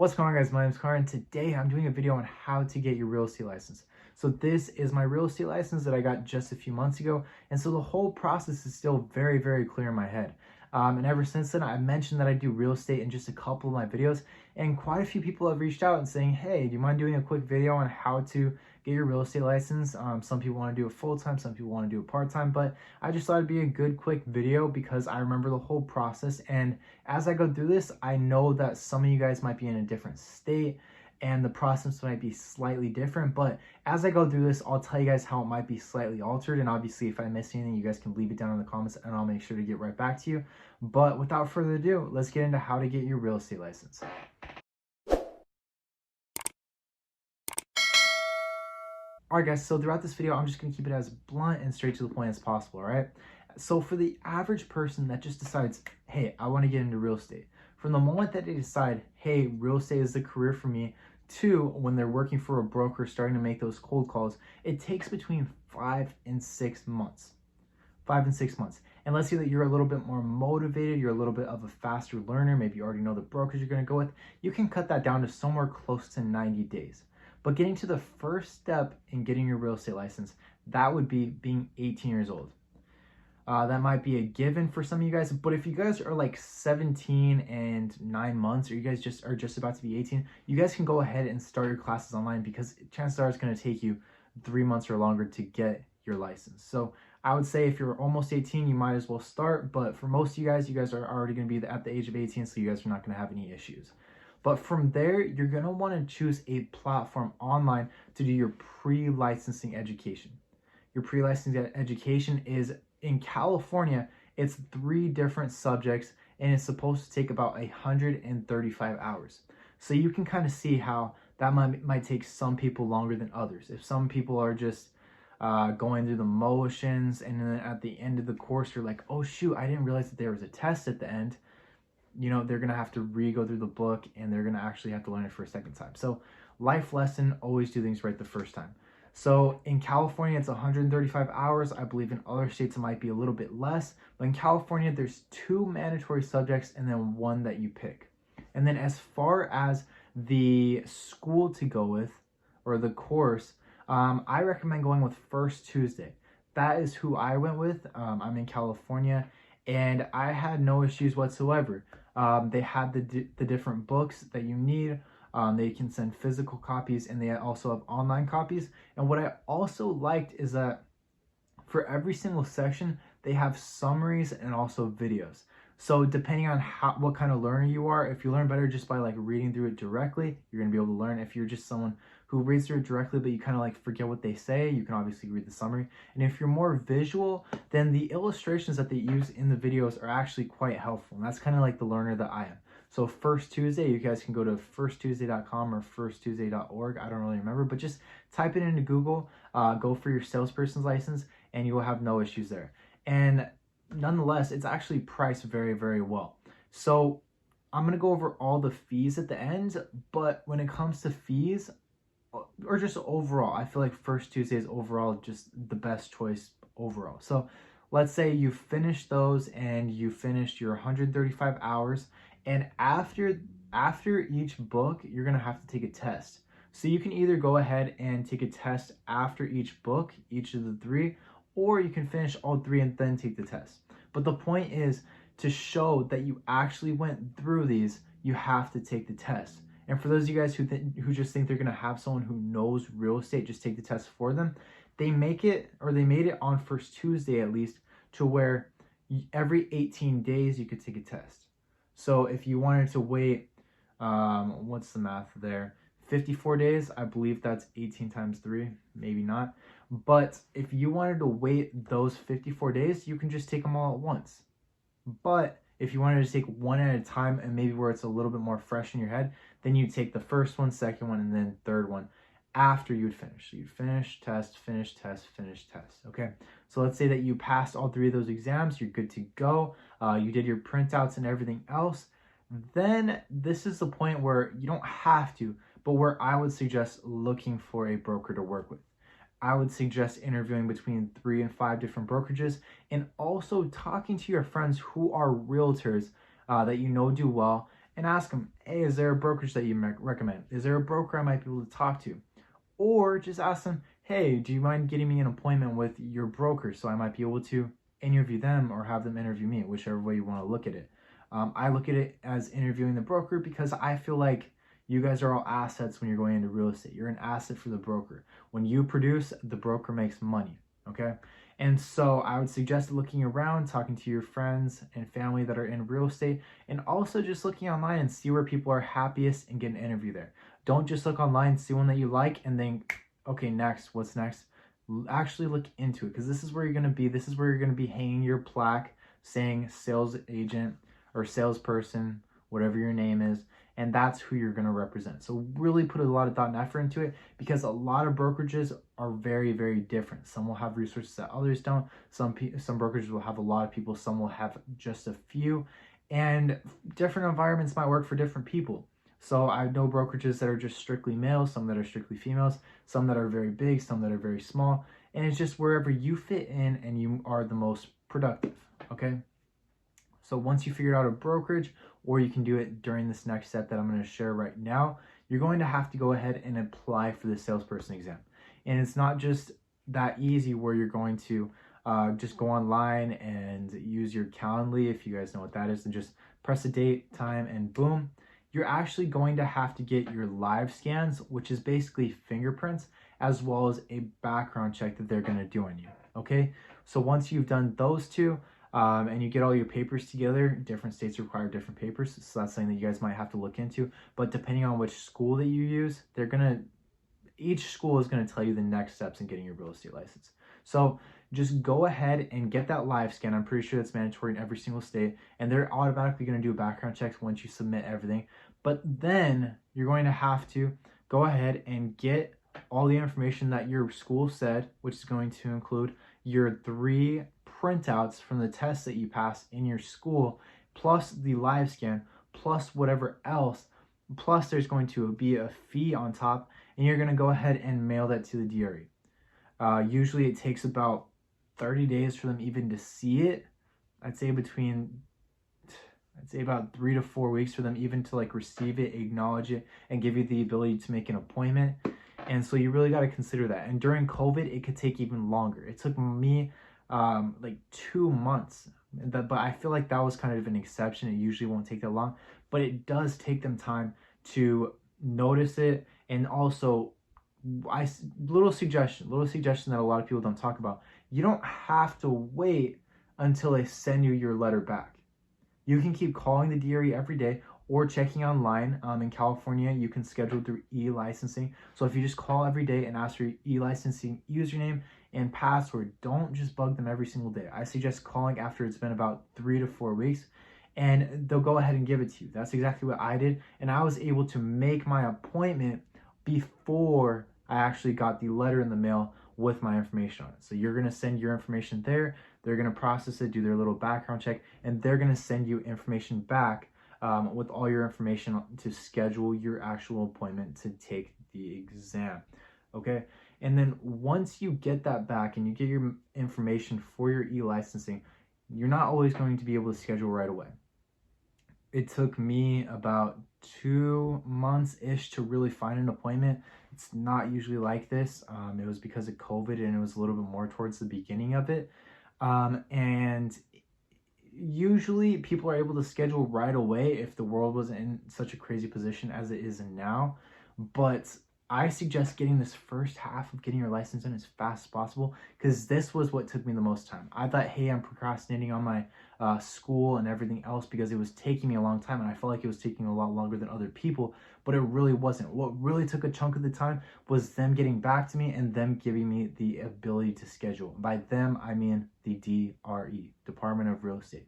What's going on, guys? My name is Car, and today I'm doing a video on how to get your real estate license. So this is my real estate license that I got just a few months ago, and so the whole process is still very clear in my head. And ever since then, I mentioned that I do real estate in just a couple of my videos, and quite a few people have reached out and saying, hey, do you mind doing a quick video on how to get your real estate license? Some people want to do it full-time, some people want to do it part-time, but I just thought it'd be a good quick video because I remember the whole process, and as I go through this, I know that some of you guys might be in a different state and the process might be slightly different, but as I go through this, I'll tell you guys how it might be slightly altered, and obviously if I miss anything, you guys can leave it down in the comments and I'll make sure to get right back to you. But without further ado, let's get into how to get your real estate license. Alright guys, so throughout this video, I'm just going to keep it as blunt and straight to the point as possible, alright? So for the average person that just decides, hey, I want to get into real estate, from the moment that they decide, hey, real estate is the career for me, to when they're working for a broker starting to make those cold calls, it takes between 5 and 6 months. 5 and 6 months. And let's say that you're a little bit more motivated, you're a little bit of a faster learner, maybe you already know the brokers you're going to go with, you can cut that down to somewhere close to 90 days. But getting to the first step in getting your real estate license, that would be being 18 years old. That might be a given for some of you guys, but if you guys are like 17 and 9 months, or you guys are just about to be 18, you guys can go ahead and start your classes online because chances are it's going to take you 3 months or longer to get your license. So I would say if you're almost 18, you might as well start, but for most of you guys are already going to be at the age of 18, so you guys are not going to have any issues. But from there, you're going to want to choose a platform online to do your pre-licensing education. Your pre-licensing education is in California, it's 3 different subjects and it's supposed to take about 135 hours. So you can kind of see how that might take some people longer than others. If some people are just going through the motions and then at the end of the course, you're like, oh shoot, I didn't realize that there was a test at the end. You know, they're going to have to re-go through the book and they're going to actually have to learn it for a second time. So life lesson, always do things right the first time. So in California, it's 135 hours. I believe in other states, it might be a little bit less. But in California, there's 2 mandatory subjects and then 1 that you pick. And then as far as the school to go with, or the course, I recommend going with First Tuesday. That is who I went with. I'm in California, and I had no issues whatsoever. They had the different books that you need. They can send physical copies, and they also have online copies. And what I also liked is that for every single section, they have summaries and also videos. So depending on what kind of learner you are, if you learn better just by like reading through it directly, you're going to be able to learn. If you're just someone who reads through it directly, but you kind of like forget what they say, you can obviously read the summary. And if you're more visual, then the illustrations that they use in the videos are actually quite helpful. And that's kind of like the learner that I am. So First Tuesday, you guys can go to firsttuesday.com or firsttuesday.org. I don't really remember, but just type it into Google, go for your salesperson's license, and you will have no issues there. And nonetheless, it's actually priced very well. So I'm going to go over all the fees at the end, but when it comes to fees, or just overall, I feel like First Tuesday is overall just the best choice overall. So let's say you finished those and you finished your 135 hours, and after each book, you're going to have to take a test. So you can either go ahead and take a test after each book, each of the 3, or you can finish all 3 and then take the test. But the point is to show that you actually went through these, you have to take the test. And for those of you guys who just think they're going to have someone who knows real estate just take the test for them, they made it on First Tuesday at least to where every 18 days you could take a test. So if you wanted to wait, what's the math there? 54 days, I believe that's 18 times 3, maybe not. But if you wanted to wait those 54 days, you can just take them all at once. But if you wanted to take one at a time and maybe where it's a little bit more fresh in your head, then you take the first one, second one, and then third one after you'd finish. So you'd finish, test, finish, test, finish, test. Okay, so let's say that you passed all 3 of those exams, you're good to go. You did your printouts and everything else. Then this is the point where you don't have to, but where I would suggest looking for a broker to work with. I would suggest interviewing between 3 and 5 different brokerages, and also talking to your friends who are realtors that you know do well, and ask them, hey, is there a brokerage that you recommend? Is there a broker I might be able to talk to? Or just ask them, hey, do you mind getting me an appointment with your broker so I might be able to interview them or have them interview me, whichever way you want to look at it. I look at it as interviewing the broker because I feel like you guys are all assets when you're going into real estate. You're an asset for the broker. When you produce, the broker makes money, okay? And so I would suggest looking around, talking to your friends and family that are in real estate, and also just looking online and see where people are happiest and get an interview there. Don't just look online, see one that you like, and think, okay, next, what's next? Actually look into it, because this is where you're going to be. This is where you're going to be hanging your plaque saying sales agent or salesperson, whatever your name is, and that's who you're going to represent. So really put a lot of thought and effort into it, because a lot of brokerages are very, very different. Some will have resources that others don't. Some brokerages will have a lot of people. Some will have just a few, and different environments might work for different people. So I know brokerages that are just strictly males, some that are strictly females, some that are very big, some that are very small, and it's just wherever you fit in and you are the most productive, okay? So once you figure out a brokerage, or you can do it during this next step that I'm going to share right now, you're going to have to go ahead and apply for the salesperson exam. And it's not just that easy where you're going to just go online and use your Calendly, if you guys know what that is, and just press a date, time, and boom. You're actually going to have to get your live scans, which is basically fingerprints, as well as a background check that they're going to do on you, okay? So once you've done those two, and you get all your papers together, different states require different papers, so that's something that you guys might have to look into. But depending on which school that you use, each school is going to tell you the next steps in getting your real estate license. So just go ahead and get that live scan. I'm pretty sure that's mandatory in every single state, and they're automatically going to do background checks once you submit everything. But then you're going to have to go ahead and get all the information that your school said, which is going to include your 3 printouts from the tests that you passed in your school, plus the live scan, plus whatever else, plus there's going to be a fee on top, and you're going to go ahead and mail that to the DRE. Usually it takes about 30 days for them even to see it. I'd say about 3 to 4 weeks for them even to like receive it, acknowledge it, and give you the ability to make an appointment. And so you really got to consider that. And during COVID, it could take even longer. It took me like 2 months, but I feel like that was kind of an exception. It usually won't take that long, but it does take them time to notice it. And also, little suggestion that a lot of people don't talk about. You don't have to wait until they send you your letter back. You can keep calling the DRE every day or checking online. In California, you can schedule through e-licensing. So if you just call every day and ask for your e-licensing username and password, don't just bug them every single day. I suggest calling after it's been about 3 to 4 weeks, and they'll go ahead and give it to you. That's exactly what I did, and I was able to make my appointment before I actually got the letter in the mail with my information on it. So you're going to send your information there, they're going to process it, do their little background check, and they're going to send you information back with all your information to schedule your actual appointment to take the exam, okay? And then once you get that back and you get your information for your e-licensing, you're not always going to be able to schedule right away. It took me about 2 months-ish to really find an appointment. It's not usually like this. It was because of COVID, and it was a little bit more towards the beginning of it. And usually people are able to schedule right away if the world wasn't in such a crazy position as it is now. But I suggest getting this first half of getting your license in as fast as possible, because this was what took me the most time. I thought, hey, I'm procrastinating on my school and everything else because it was taking me a long time, and I felt like it was taking a lot longer than other people, but it really wasn't. What really took a chunk of the time was them getting back to me and them giving me the ability to schedule. By them, I mean the DRE, Department of Real Estate.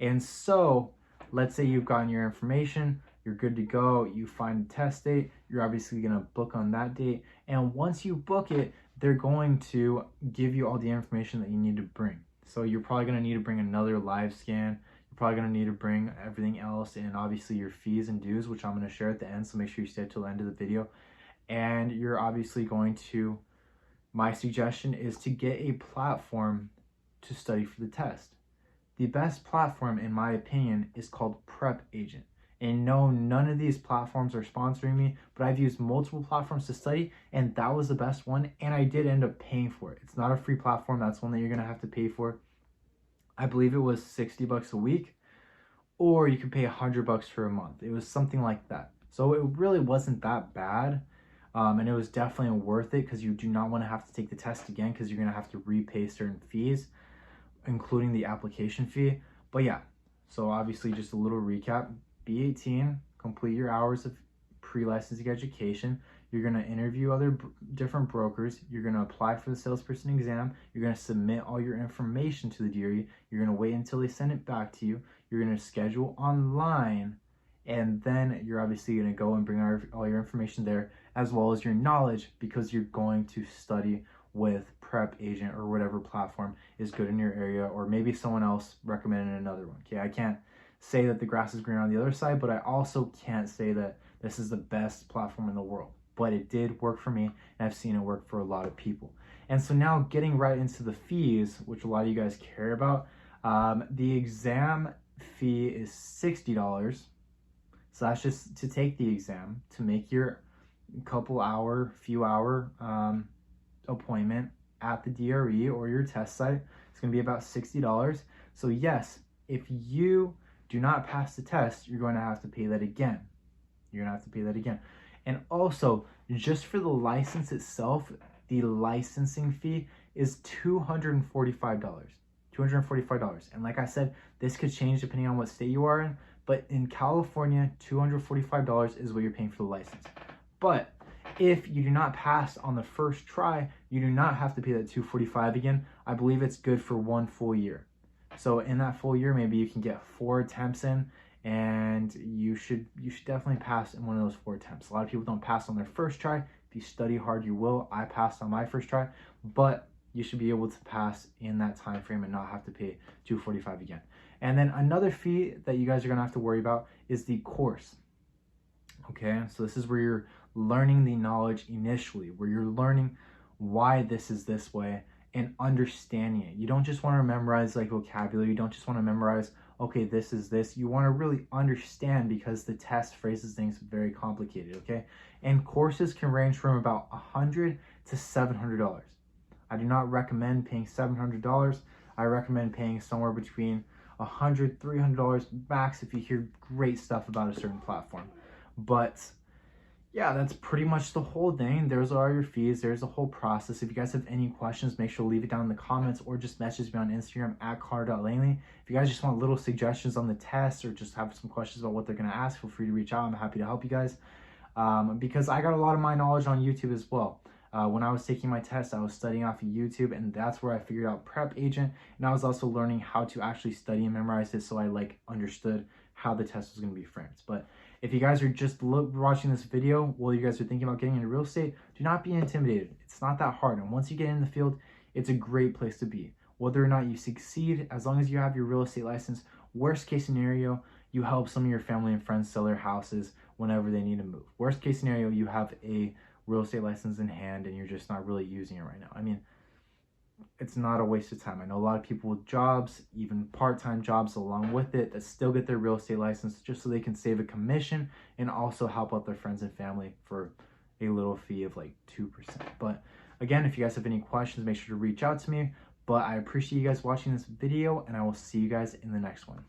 And so let's say you've gotten your information, you're good to go, you find a test date, you're obviously going to book on that date, and once you book it, they're going to give you all the information that you need to bring. So you're probably going to need to bring another live scan, you're probably going to need to bring everything else, and obviously your fees and dues, which I'm going to share at the end, so make sure you stay till the end of the video. And you're obviously going to, my suggestion is to get a platform to study for the test. The best platform, in my opinion, is called Prep Agent. And no, none of these platforms are sponsoring me, but I've used multiple platforms to study, and that was the best one, and I did end up paying for it. It's not a free platform. That's one that you're going to have to pay for. I believe it was 60 bucks a week, or you could pay 100 bucks for a month. It was something like that. So it really wasn't that bad. And it was definitely worth it, because you do not want to have to take the test again, because you're going to have to repay certain fees, including the application fee. But yeah, so obviously just a little recap. Be 18, complete your hours of pre-licensing education. You're going to interview other different brokers. You're going to apply for the salesperson exam. You're going to submit all your information to the DRE. You're going to wait until they send it back to you. You're going to schedule online, and then you're obviously going to go and bring all your information there, as well as your knowledge, because you're going to study with Prep Agent or whatever platform is good in your area, or maybe someone else recommended another one. Okay, I can't say that the grass is greener on the other side, but I also can't say that this is the best platform in the world. But it did work for me, and I've seen it work for a lot of people. And so now getting right into the fees, which a lot of you guys care about, the exam fee is $60. So that's just to take the exam, to make your few hour appointment at the DRE or your test site. It's going to be about $60. So yes, if you do not pass the test, you're going to have to pay that again. And also, just for the license itself, the licensing fee is $245. And like I said, this could change depending on what state you are in, but in California, $245 is what you're paying for the license. But if you do not pass on the first try, you do not have to pay that $245 again. I believe it's good for 1 full year. So in that full year, maybe you can get 4 attempts in, and you should definitely pass in one of those 4 attempts. A lot of people don't pass on their first try. If you study hard, you will. I passed on my first try, but you should be able to pass in that time frame and not have to pay $245 again. And then another fee that you guys are gonna have to worry about is the course. Okay, so this is where you're learning the knowledge initially, where you're learning why this is this way and understanding it. You don't just want to memorize like vocabulary. You don't just want to memorize, okay, this is this. You want to really understand, because the test phrases things very complicated, okay? And courses can range from about $100 to $700. I do not recommend paying $700. I recommend paying somewhere between $100, $300 max if you hear great stuff about a certain platform. But yeah, that's pretty much the whole thing. Those are your fees. There's a whole process. If you guys have any questions, make sure to leave it down in the comments, or just message me on Instagram at car.langley. If you guys just want little suggestions on the test, or just have some questions about what they're going to ask, feel free to reach out. I'm happy to help you guys, because I got a lot of my knowledge on YouTube as well. When I was taking my test, I was studying off of YouTube, and that's where I figured out Prep Agent. And I was also learning how to actually study and memorize it, so I understood how the test was going to be framed. But if you guys are just watching this video while you guys are thinking about getting into real estate, do not be intimidated. It's not that hard. And once you get in the field, it's a great place to be. Whether or not you succeed, as long as you have your real estate license, worst case scenario, you help some of your family and friends sell their houses whenever they need to move. Worst case scenario, you have a real estate license in hand and you're just not really using it right now. I mean, it's not a waste of time. I know a lot of people with jobs, even part-time jobs along with it, that still get their real estate license just so they can save a commission and also help out their friends and family for a little fee of like 2%. But again, if you guys have any questions, make sure to reach out to me. But I appreciate you guys watching this video, and I will see you guys in the next one.